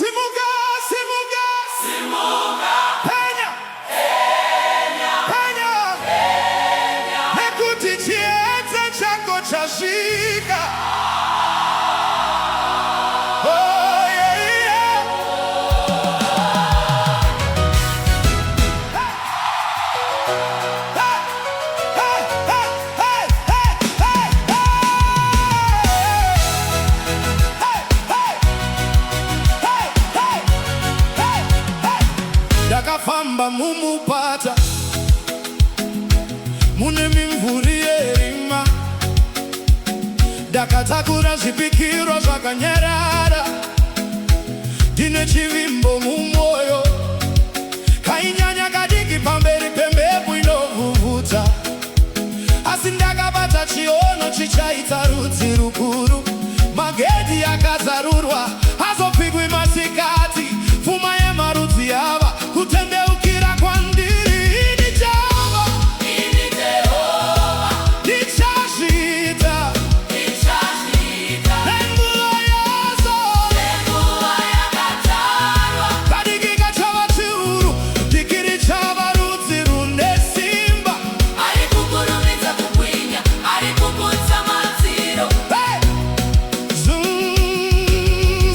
Simuka, Simuka, Simuka, Penya, Penya, Penya, Penya, nekuti chiedza chako chasvika. Oh yeah, yeah. Hey, hey, hey, hey, hey, hey, hey. Ndakafamba mumupata mune mimvuri yerima, ndakatakura zvipikiro zvakanyarara, ndine chivimbo mumwoyo, kainyanya kadiki pamberi pemhepo inovhuvhuta, asi ndakabata chiono chichaita rudzi rukuru. Magedhi akazarurwa, hazopfigwi masikati, pfuma yemarudzi ava kutendeukira kwandiri. Ini Jehova, ini Jehova, ndichazviita nenguva yazvo, nenguva yakatarwa. kadiki kachava chiuru, dikiri chava rudzi rune simba. Ari kukurumidza kubwinya, ari kuputsa madziro. Hey!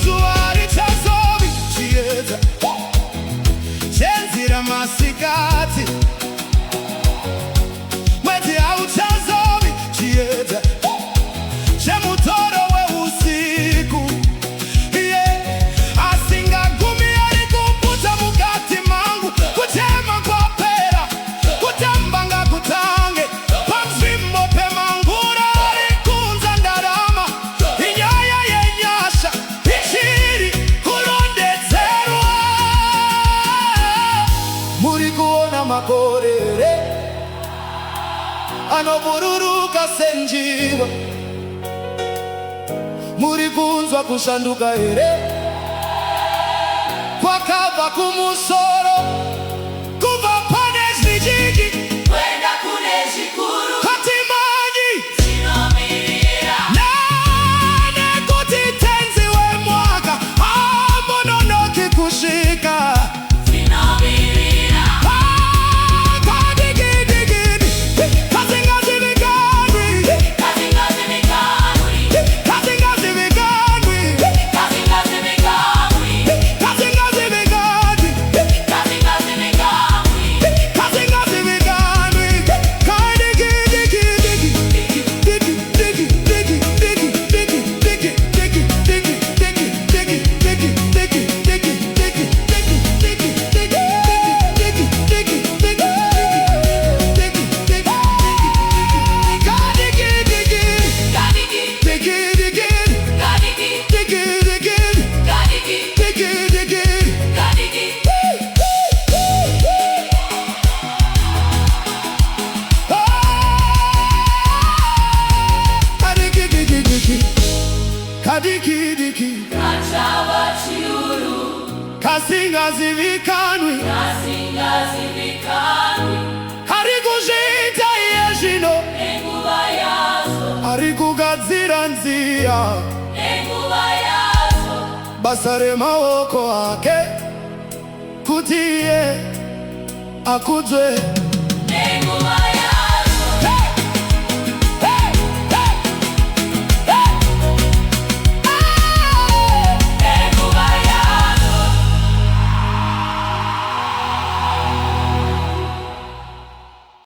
Zuva richazovi chiedza chenzira masikati, mwedzi hauchazovi chiedza chemutoro weusiku. Asingagumi ari kuputsa mukati mangu, kuchema kwapera, kutamba ngakutange, panzvimbo pemangura ari kunza ndarama. Inyaya yenyasha ichiri kurondedzerwa. Muri kuona makorere anobururuka senjiva, muri kunzwa kushanduka here kwakabva kumusoro, kubva pane zvidiki Kwenda kune zvikuru, hatimanyi tinomirira. nekuti tenzi wemwaka hamononoki kusvika. Tinomirira. Kadigidi, kasingazivikanwi, Kasingazivikanwi, kasingazivikanwi, kasingazivikanwi, kasingazivikanwi, kasingazivikanwi. kasingazivikanwi. Kadikidiki, Kachava chiuru, kasingazivikanwi, kasingazivikanwi. ari kuzviita iye zvino, Nenguva yazvo, ari kugadzira nziya, nenguva yazvo. basa remaoko ake, kuti iye akudzwe.